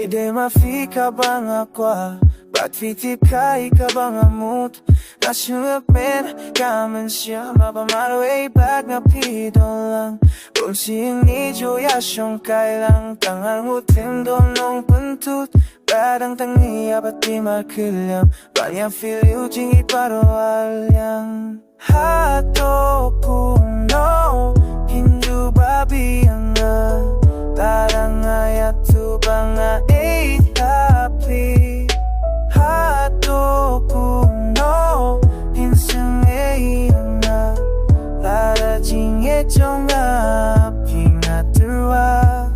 Pwede mafika bang ako? Ba't fitip ka, ikaw bang amut? Nasyungapin ka man siya Mapamalo way back na pito lang Kung siyang nijuya siyang kailang Tangang utim doon nung puntut Parang tangiya ba't di makilam Banyang filiw jing iparoalyang Hato kung no Hindu babi ang Tarang ayat tu banga happy Hato kung no Hinsang na Lara jingye jonga Pingaturwa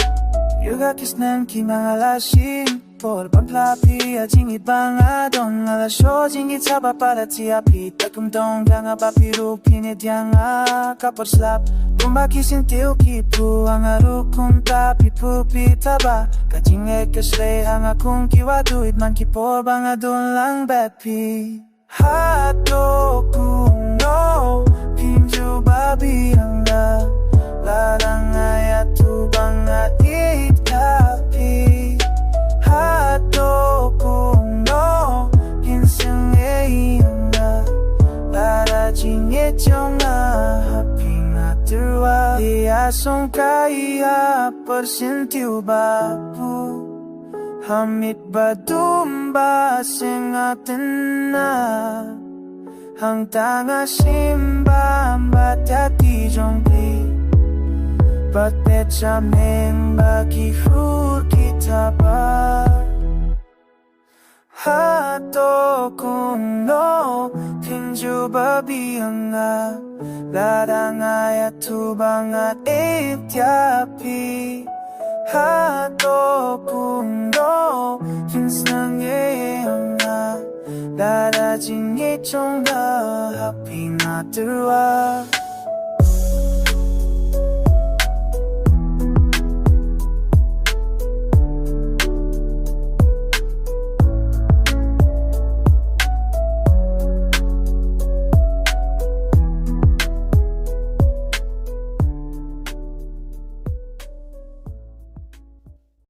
Yuga kisnan kimangalasin Por pamplapi ajing ibanga don Alasyo jingit sa paparazzi api Takumdong ganga papiru pinidyanga Kaporslap Kumbaki sintiu kipu ang arukun tapi pupi taba Kajing ekasle ang akong kiwaduit man kipor banga don lang bepi Hato kung no Pinju babi ang Larang ayat tu banga itapi Hato kung no Hinsang na Lara jingye jonga happy na turwa Diasong kaya persentiu bapu Hamit ba dumba singatin na Hang tanga simba batati jongpi Batet jameng bagi hur kita ba Hato kung no Tinju babi ang Larang ayat tu bangat itiapi Hato kung no Hinsang ang Lara jing itong happy na turwa